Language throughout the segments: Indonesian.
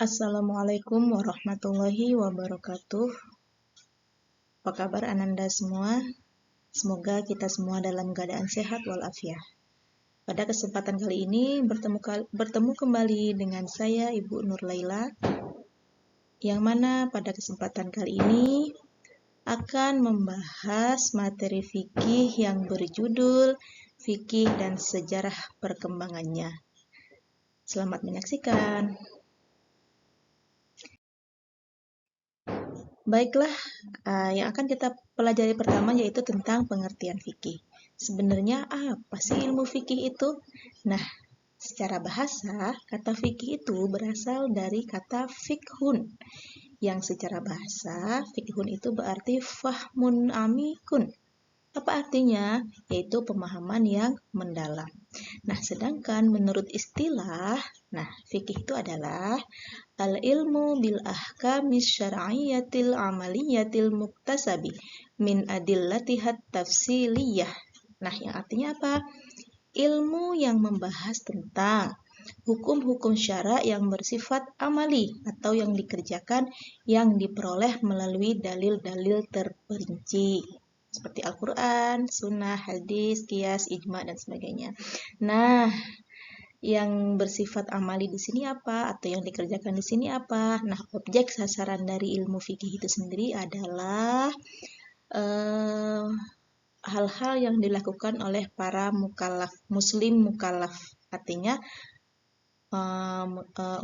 Assalamualaikum warahmatullahi wabarakatuh. Apa kabar Ananda semua? Semoga kita semua dalam keadaan sehat walafiat. Pada kesempatan kali ini bertemu kembali dengan saya Ibu Nur Laila, yang mana pada kesempatan kali ini akan membahas materi fikih yang berjudul Fikih dan Sejarah Perkembangannya. Selamat menyaksikan. Baiklah, yang akan kita pelajari pertama yaitu tentang pengertian fikih. Sebenarnya apa sih ilmu fikih itu? Nah, secara bahasa, kata fikih itu berasal dari kata fikhun, yang secara bahasa, fikhun itu berarti fahmun amikun. Apa artinya? Yaitu pemahaman yang mendalam. Nah, sedangkan menurut istilah, fikih itu adalah al-ilmu bil ahkamis syar'iyyatil amaliyatil muktasabi min adillatihat tafsiliyah. Nah, yang artinya apa? Ilmu yang membahas tentang hukum-hukum syara yang bersifat amali atau yang dikerjakan yang diperoleh melalui dalil-dalil terperinci seperti Al-Quran, Sunnah, Hadis, Qiyas, Ijma, dan sebagainya. Nah, yang bersifat amali di sini apa? Atau yang dikerjakan di sini apa? Nah, objek sasaran dari ilmu fikih itu sendiri adalah hal-hal yang dilakukan oleh para mukallaf, muslim mukallaf. Artinya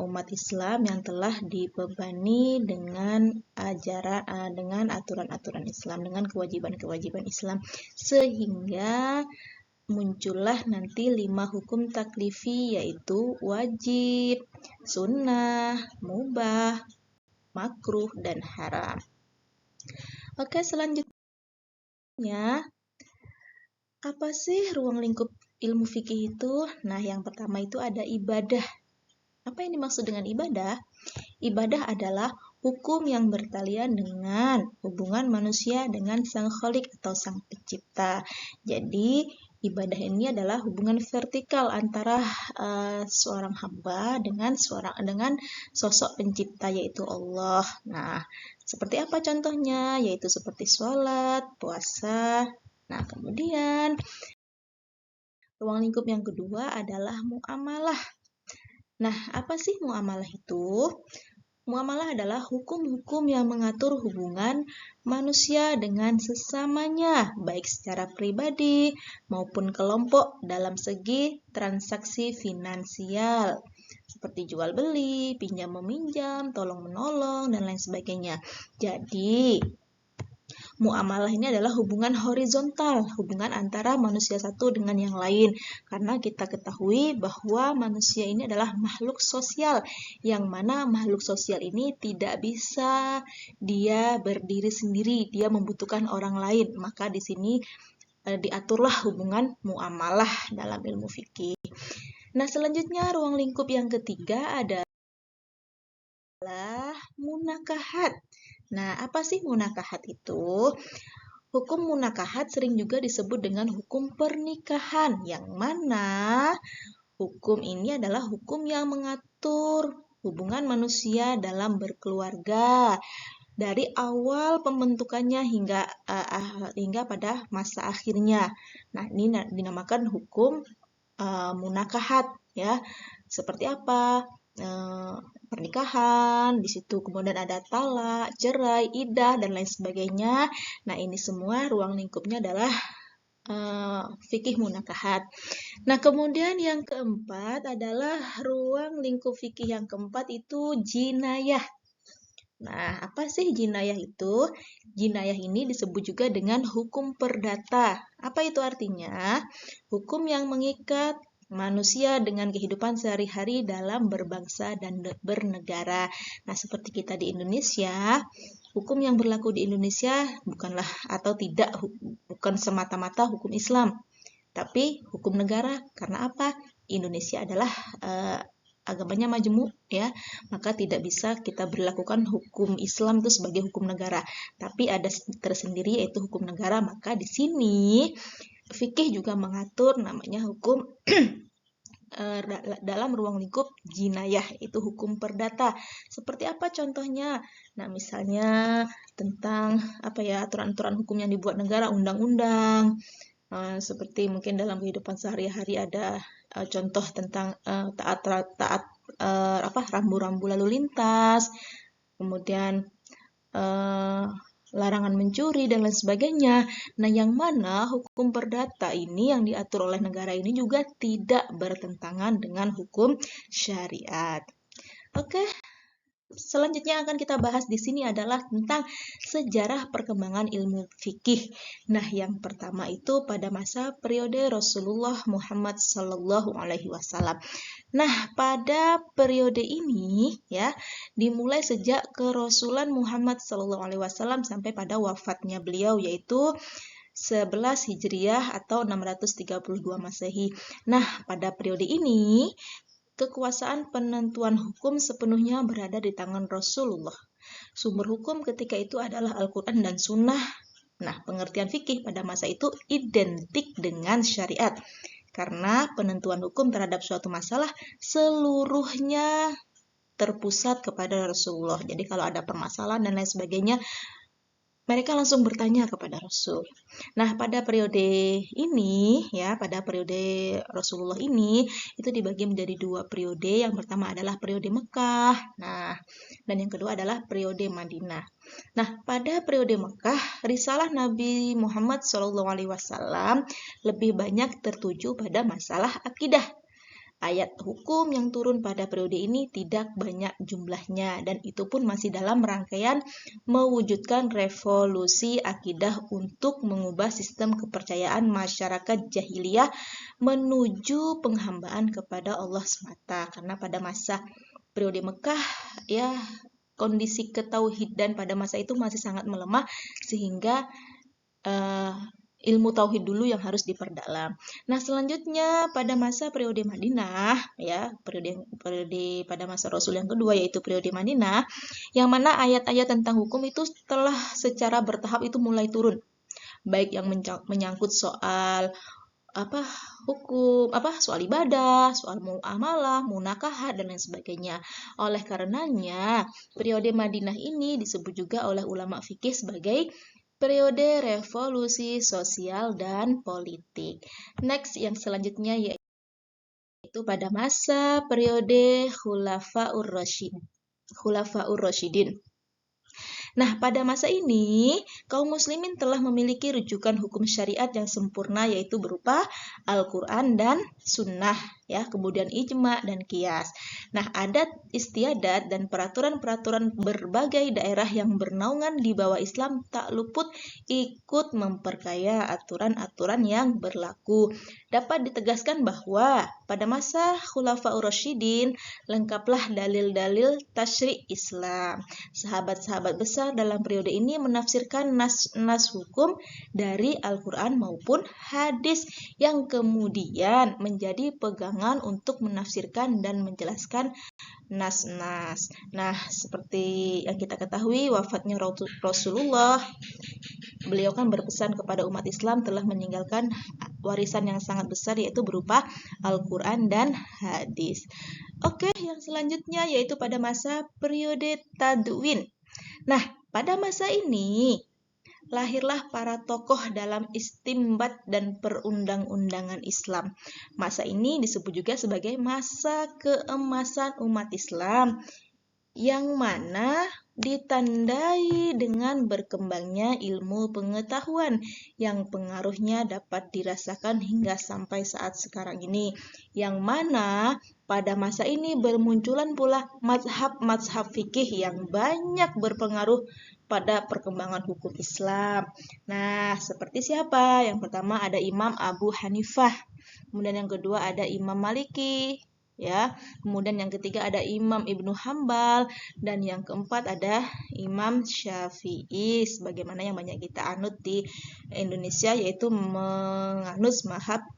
umat Islam yang telah dibebani dengan dengan aturan-aturan Islam, dengan kewajiban-kewajiban Islam, sehingga muncullah nanti 5 hukum taklifi, yaitu wajib, sunnah, mubah, makruh, dan haram. Oke, selanjutnya, apa sih ruang lingkup ilmu fikih itu? Nah, yang pertama itu ada ibadah. Apa yang dimaksud dengan ibadah? Ibadah adalah hukum yang bertalian dengan hubungan manusia dengan sang Khalik atau sang pencipta. Jadi, ibadah ini adalah hubungan vertikal antara seorang hamba dengan sosok pencipta, yaitu Allah. Nah, seperti apa contohnya? Yaitu seperti sholat, puasa. Nah, kemudian ruang lingkup yang kedua adalah muamalah. Nah, apa sih muamalah itu? Muamalah adalah hukum-hukum yang mengatur hubungan manusia dengan sesamanya, baik secara pribadi maupun kelompok dalam segi transaksi finansial, seperti jual beli, pinjam meminjam, tolong menolong, dan lain sebagainya. Jadi, muamalah ini adalah hubungan horizontal, hubungan antara manusia satu dengan yang lain. Karena kita ketahui bahwa manusia ini adalah makhluk sosial, yang mana makhluk sosial ini tidak bisa dia berdiri sendiri, dia membutuhkan orang lain. Maka di sini diaturlah hubungan muamalah dalam ilmu fikih. Nah, selanjutnya ruang lingkup yang ketiga adalah munakahat. Nah, apa sih munakahat itu? Hukum munakahat sering juga disebut dengan hukum pernikahan, yang mana hukum ini adalah hukum yang mengatur hubungan manusia dalam berkeluarga dari awal pembentukannya hingga pada masa akhirnya. Nah, ini dinamakan hukum munakahat, ya. Seperti apa? Pernikahan, di situ kemudian ada talak, cerai, iddah, dan lain sebagainya. Nah, ini semua ruang lingkupnya adalah fikih munakahat. Nah, kemudian yang keempat adalah ruang lingkup fikih yang keempat itu jinayah. Nah, apa sih jinayah itu? Jinayah ini disebut juga dengan hukum perdata. Apa itu artinya? Hukum yang mengikat manusia dengan kehidupan sehari-hari dalam berbangsa dan bernegara. Nah, seperti kita di Indonesia, hukum yang berlaku di Indonesia bukan semata-mata hukum Islam, tapi hukum negara. Karena apa? Indonesia adalah agamanya majemuk, ya, maka tidak bisa kita berlakukan hukum Islam itu sebagai hukum negara, tapi ada tersendiri yaitu hukum negara. Maka di sini fikih juga mengatur namanya hukum dalam ruang lingkup jinayah, itu hukum perdata. Seperti apa contohnya? Nah, misalnya tentang aturan-aturan hukum yang dibuat negara, undang-undang. Seperti mungkin dalam kehidupan sehari-hari ada contoh tentang taat rambu-rambu lalu lintas, kemudian larangan mencuri dan lain sebagainya. Nah, yang mana hukum perdata ini yang diatur oleh negara ini juga tidak bertentangan dengan hukum syariat. Oke. Selanjutnya akan kita bahas di sini adalah tentang sejarah perkembangan ilmu fikih. Nah, yang pertama itu pada masa periode Rasulullah Muhammad Sallallahu Alaihi Wasallam. Nah, pada periode ini ya dimulai sejak kerasulan Muhammad Sallallahu Alaihi Wasallam sampai pada wafatnya beliau, yaitu 11 Hijriah atau 632 Masehi. Nah, pada periode ini kekuasaan penentuan hukum sepenuhnya berada di tangan Rasulullah. Sumber hukum ketika itu adalah Al-Quran dan Sunnah. Nah, pengertian fikih pada masa itu identik dengan syariat. Karena penentuan hukum terhadap suatu masalah seluruhnya terpusat kepada Rasulullah. Jadi kalau ada permasalahan dan lain sebagainya, mereka langsung bertanya kepada Rasul. Nah, pada periode ini, pada periode Rasulullah ini, itu dibagi menjadi dua periode. Yang pertama adalah periode Mekah, dan yang kedua adalah periode Madinah. Nah, pada periode Mekah, risalah Nabi Muhammad SAW lebih banyak tertuju pada masalah akidah. Ayat hukum yang turun pada periode ini tidak banyak jumlahnya, dan itu pun masih dalam rangkaian mewujudkan revolusi akidah untuk mengubah sistem kepercayaan masyarakat jahiliyah menuju penghambaan kepada Allah semata. Karena pada masa periode Mekah kondisi ketauhidan pada masa itu masih sangat melemah, sehingga ilmu tauhid dulu yang harus diperdalam. Nah, selanjutnya pada masa periode Madinah, periode pada masa Rasul yang kedua, yaitu periode Madinah, yang mana ayat-ayat tentang hukum itu telah secara bertahap itu mulai turun. Baik yang menyangkut soal hukum, soal ibadah, soal muamalah, munakahat dan lain sebagainya. Oleh karenanya, periode Madinah ini disebut juga oleh ulama fikih sebagai periode revolusi sosial dan politik. Next, yang selanjutnya yaitu pada masa periode Khulafaur Rasyidin. Nah, pada masa ini, kaum muslimin telah memiliki rujukan hukum syariat yang sempurna, yaitu berupa Al-Quran dan Sunnah, kemudian ijma dan qiyas. Nah, adat istiadat dan peraturan-peraturan berbagai daerah yang bernaungan di bawah Islam tak luput ikut memperkaya aturan-aturan yang berlaku. Dapat ditegaskan bahwa pada masa Khulafaur Rasyidin lengkaplah dalil-dalil tasyri' Islam. Sahabat-sahabat besar dalam periode ini menafsirkan nas hukum dari Al-Quran maupun hadis yang kemudian menjadi pegangan untuk menafsirkan dan menjelaskan nas-nas. Nah, seperti yang kita ketahui, wafatnya Rasulullah, beliau kan berpesan kepada umat Islam telah meninggalkan warisan yang sangat besar, yaitu berupa Al-Quran dan hadis. Oke, yang selanjutnya yaitu pada masa periode Tadwin. Nah, pada masa ini lahirlah para tokoh dalam istimbat dan perundang-undangan Islam. Masa ini disebut juga sebagai masa keemasan umat Islam, yang mana ditandai dengan berkembangnya ilmu pengetahuan yang pengaruhnya dapat dirasakan hingga sampai saat sekarang ini, yang mana pada masa ini bermunculan pula mazhab-mazhab fikih yang banyak berpengaruh pada perkembangan hukum Islam. Nah, seperti siapa? Yang pertama ada Imam Abu Hanifah, kemudian yang kedua ada Imam Maliki, kemudian yang ketiga ada Imam Ibnu Hambal, dan yang keempat ada Imam Syafi'i, sebagaimana yang banyak kita anut di Indonesia, yaitu menganut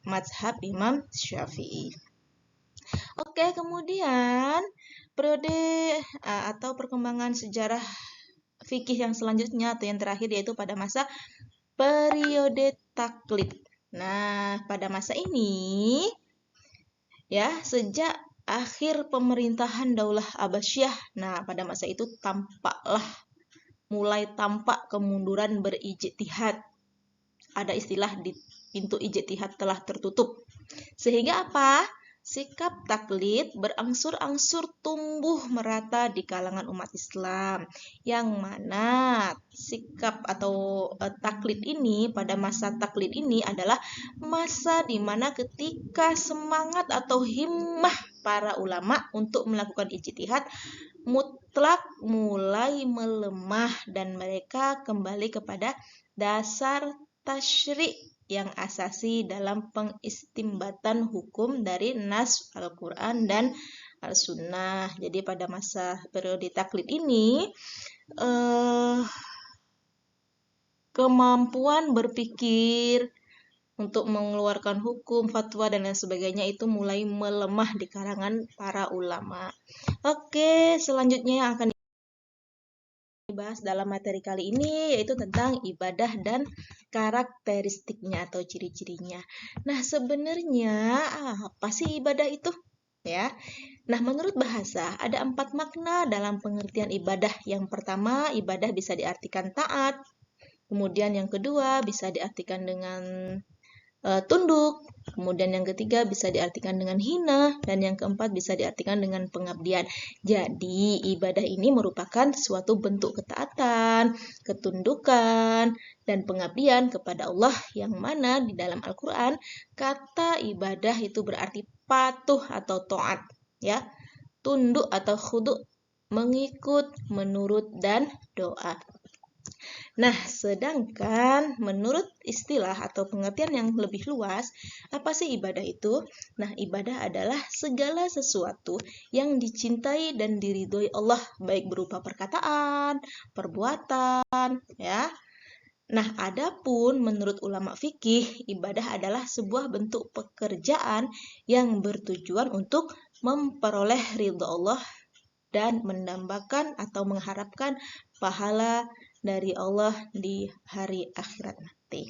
mazhab Imam Syafi'i. Oke, kemudian periode atau perkembangan sejarah fikih yang selanjutnya atau yang terakhir yaitu pada masa periode taklid. Nah, pada masa ini ya, sejak akhir pemerintahan Daulah Abbasiyah. Nah, pada masa itu mulai tampak kemunduran berijtihad. Ada istilah di pintu ijtihad telah tertutup. Sehingga apa? Sikap taklid berangsur-angsur tumbuh merata di kalangan umat Islam, yang mana sikap atau taklid ini, pada masa taklid ini adalah masa di mana ketika semangat atau himmah para ulama untuk melakukan ijtihad mutlak mulai melemah dan mereka kembali kepada dasar tasyri' yang asasi dalam pengistimbatan hukum dari nas Al-Quran dan Al-Sunnah. Jadi pada masa periode taklid ini kemampuan berpikir untuk mengeluarkan hukum, fatwa, dan lain sebagainya itu mulai melemah di kalangan para ulama. Oke, selanjutnya yang akan dibahas dalam materi kali ini yaitu tentang ibadah dan karakteristiknya atau ciri-cirinya. Nah, sebenarnya apa sih ibadah itu? Ya. Nah, menurut bahasa ada 4 makna dalam pengertian ibadah. Yang pertama, ibadah bisa diartikan taat. Kemudian yang kedua bisa diartikan dengan tunduk. Kemudian yang ketiga bisa diartikan dengan hina, dan yang keempat bisa diartikan dengan pengabdian. Jadi ibadah ini merupakan suatu bentuk ketaatan, ketundukan, dan pengabdian kepada Allah, yang mana di dalam Al-Quran kata ibadah itu berarti patuh atau taat, ya, tunduk atau khudu, mengikut, menurut, dan doa. Nah, sedangkan menurut istilah atau pengertian yang lebih luas, apa sih ibadah itu? Nah, ibadah adalah segala sesuatu yang dicintai dan diridhoi Allah, baik berupa perkataan, perbuatan, ya. Nah, adapun menurut ulama fikih, ibadah adalah sebuah bentuk pekerjaan yang bertujuan untuk memperoleh ridho Allah dan mendambakan atau mengharapkan pahala dari Allah di hari akhirat nanti.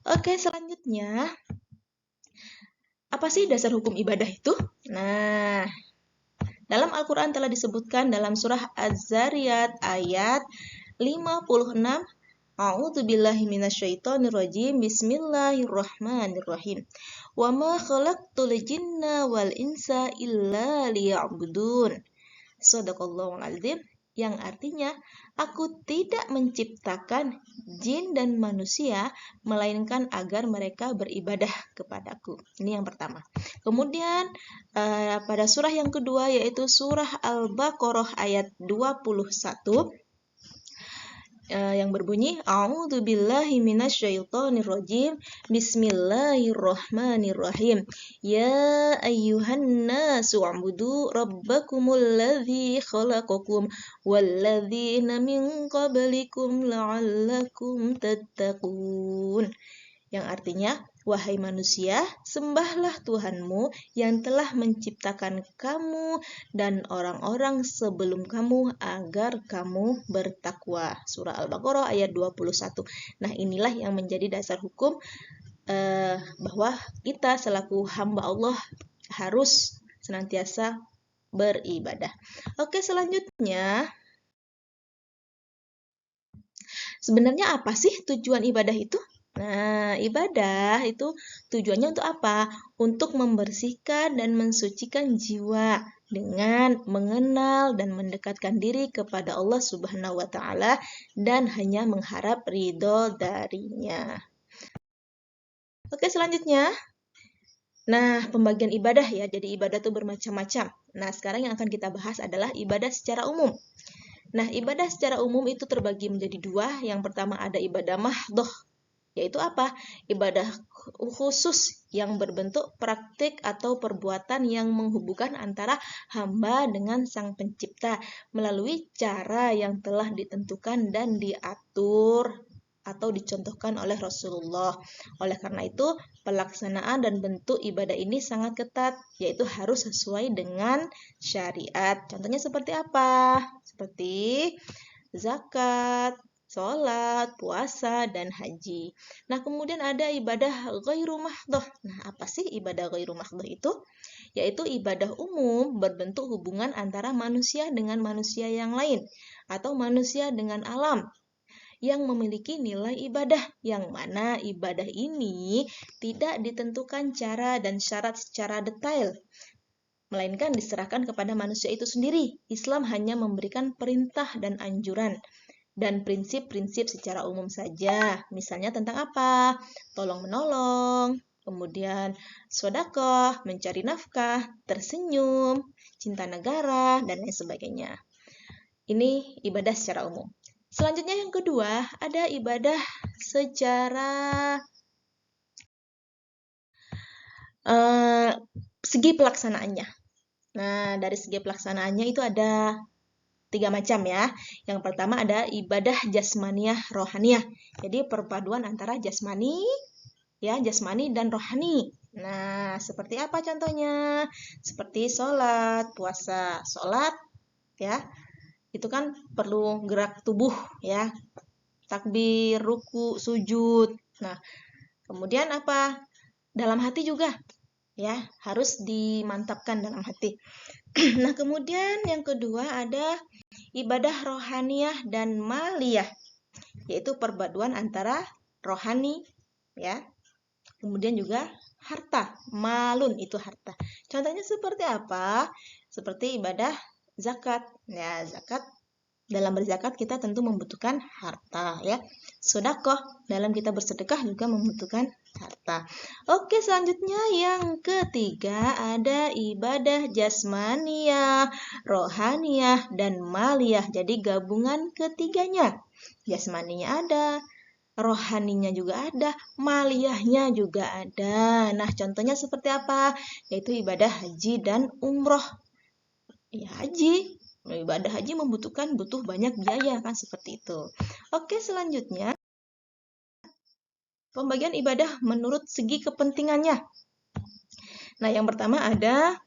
Oke, selanjutnya, apa sih dasar hukum ibadah itu? Nah, dalam Al-Quran telah disebutkan dalam surah Az-Zariyat ayat 56, A'udzu billahi minasyaitonir rajim. Bismillahirrahmanirrahim. Wa ma khalaqtul jinna wal insa illa liya'budun. Shadaqallahul azim, yang artinya aku tidak menciptakan jin dan manusia melainkan agar mereka beribadah kepadaku. Ini yang pertama. Kemudian pada surah yang kedua yaitu surah Al-Baqarah ayat 21 yang berbunyi A'udzu billahi minasyaitonir rajim. Bismillahirrahmanirrahim. Ya ayyuhan nasu u'budu rabbakumul ladzi khalaqakum walladzina min qablikum la'allakum tattaqun. Yang artinya, wahai manusia, sembahlah Tuhanmu yang telah menciptakan kamu dan orang-orang sebelum kamu agar kamu bertakwa. Surah Al-Baqarah ayat 21. Nah, inilah yang menjadi dasar hukum bahwa kita selaku hamba Allah harus senantiasa beribadah. Oke, selanjutnya, sebenarnya apa sih tujuan ibadah itu? Nah, ibadah itu tujuannya untuk apa? Untuk membersihkan dan mensucikan jiwa dengan mengenal dan mendekatkan diri kepada Allah Subhanahu wa taala dan hanya mengharap ridho darinya. Oke, selanjutnya. Nah, pembagian ibadah ya. Jadi ibadah itu bermacam-macam. Nah, sekarang yang akan kita bahas adalah ibadah secara umum. Nah, ibadah secara umum itu terbagi menjadi dua. Yang pertama ada ibadah mahdhah, yaitu apa? Ibadah khusus yang berbentuk praktik atau perbuatan yang menghubungkan antara hamba dengan Sang Pencipta melalui cara yang telah ditentukan dan diatur atau dicontohkan oleh Rasulullah. Oleh karena itu, pelaksanaan dan bentuk ibadah ini sangat ketat, yaitu harus sesuai dengan syariat. Contohnya seperti apa? Seperti zakat, sholat, puasa, dan haji. Nah, kemudian ada ibadah ghairu mahdhah. Nah, apa sih ibadah ghairu mahdhah itu? Yaitu ibadah umum berbentuk hubungan antara manusia dengan manusia yang lain atau manusia dengan alam yang memiliki nilai ibadah, yang mana ibadah ini tidak ditentukan cara dan syarat secara detail, melainkan diserahkan kepada manusia itu sendiri. Islam hanya memberikan perintah dan anjuran dan prinsip-prinsip secara umum saja. Misalnya tentang apa? Tolong-menolong, kemudian sedekah, mencari nafkah, tersenyum, cinta negara, dan lain sebagainya. Ini ibadah secara umum. Selanjutnya yang kedua, ada ibadah secara segi pelaksanaannya. Nah, dari segi pelaksanaannya itu ada 3 macam ya. Yang pertama ada ibadah jasmaniyah rohaniyah. Jadi perpaduan antara jasmani dan rohani. Nah, seperti apa contohnya? Seperti sholat, puasa. Sholat ya, itu kan perlu gerak tubuh ya. Takbir, ruku, sujud. Nah, kemudian apa? Dalam hati juga ya, harus dimantapkan dalam hati. Nah, kemudian yang kedua ada ibadah rohaniyah dan maliyah, yaitu perpaduan antara rohani ya, kemudian juga harta. Malun itu harta. Contohnya seperti apa? Seperti ibadah zakat. Ya, zakat, dalam berzakat kita tentu membutuhkan harta ya. Sedekah, dalam kita bersedekah juga membutuhkan harta. Oke, selanjutnya yang ketiga ada ibadah jasmaniyah, rohaniyah, dan maliyah. Jadi gabungan ketiganya. Jasmaninya ada, rohaninya juga ada, maliyahnya juga ada. Nah, contohnya seperti apa? Yaitu ibadah haji dan umroh. Ya, haji. Ibadah haji butuh banyak biaya kan, seperti itu. Oke, selanjutnya pembagian ibadah menurut segi kepentingannya. Nah, yang pertama ada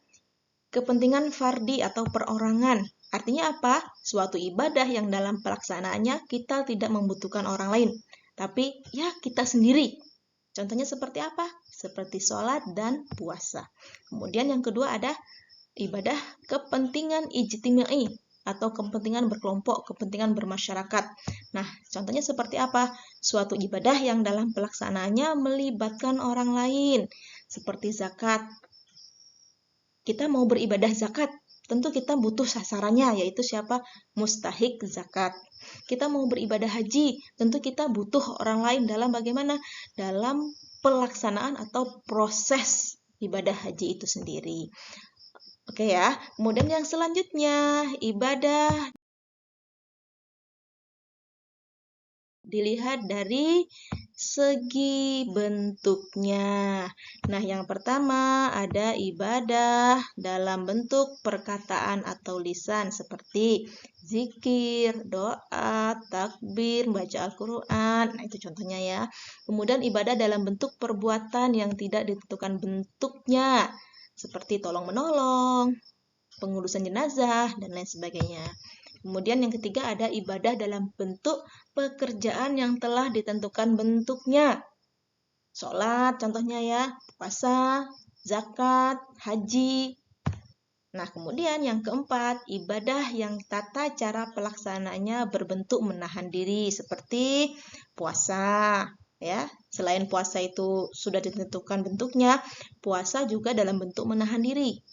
kepentingan fardi atau perorangan. Artinya apa? Suatu ibadah yang dalam pelaksanaannya kita tidak membutuhkan orang lain, tapi ya kita sendiri. Contohnya seperti apa? Seperti sholat dan puasa. Kemudian yang kedua ada ibadah kepentingan ijtimai atau kepentingan berkelompok, kepentingan bermasyarakat. Nah, contohnya seperti apa? Suatu ibadah yang dalam pelaksanaannya melibatkan orang lain, seperti zakat. Kita mau beribadah zakat, tentu kita butuh sasarannya, yaitu siapa? Mustahik zakat. Kita mau beribadah haji, tentu kita butuh orang lain dalam bagaimana? Dalam pelaksanaan atau proses ibadah haji itu sendiri. Oke ya, kemudian yang selanjutnya, ibadah dilihat dari segi bentuknya. Nah, yang pertama ada ibadah dalam bentuk perkataan atau lisan seperti zikir, doa, takbir, baca Al-Quran. Nah, itu contohnya ya. Kemudian ibadah dalam bentuk perbuatan yang tidak ditentukan bentuknya, seperti tolong-menolong, pengurusan jenazah, dan lain sebagainya. Kemudian yang ketiga ada ibadah dalam bentuk pekerjaan yang telah ditentukan bentuknya. Sholat contohnya ya, puasa, zakat, haji. Nah, kemudian yang keempat, ibadah yang tata cara pelaksananya berbentuk menahan diri seperti puasa. Ya, selain puasa itu sudah ditentukan bentuknya, puasa juga dalam bentuk menahan diri.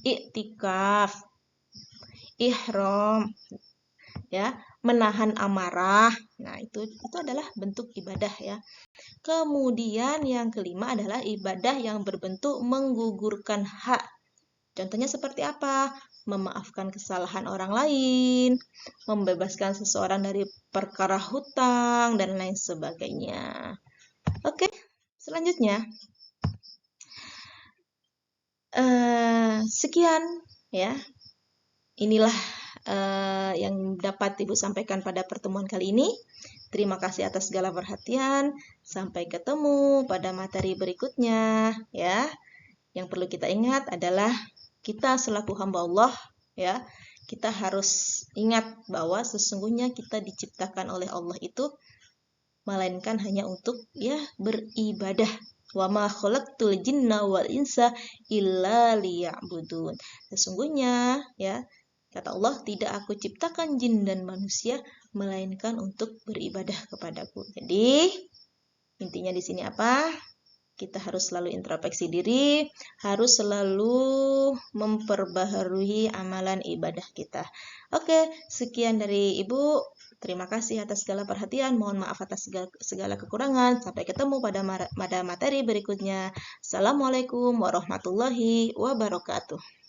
Iktikaf, ihram, ya, menahan amarah. Nah, itu adalah bentuk ibadah ya. Kemudian yang kelima adalah ibadah yang berbentuk menggugurkan hak. Contohnya seperti apa? Memaafkan kesalahan orang lain, membebaskan seseorang dari perkara hutang, dan lain sebagainya. Oke, selanjutnya. Sekian ya. Inilah yang dapat Ibu sampaikan pada pertemuan kali ini. Terima kasih atas segala perhatian. Sampai ketemu pada materi berikutnya ya. Yang perlu kita ingat adalah kita selaku hamba Allah ya, kita harus ingat bahwa sesungguhnya kita diciptakan oleh Allah itu melainkan hanya untuk ya beribadah. Wa ma khalaqtul jinna wal insa illa liya'budun. Sesungguhnya ya kata Allah, tidak aku ciptakan jin dan manusia melainkan untuk beribadah kepadaku. Jadi intinya di sini apa? Kita harus selalu introspeksi diri, harus selalu memperbaharui amalan ibadah kita. Oke, sekian dari Ibu. Terima kasih atas segala perhatian. Mohon maaf atas segala kekurangan. Sampai ketemu pada materi berikutnya. Assalamualaikum warahmatullahi wabarakatuh.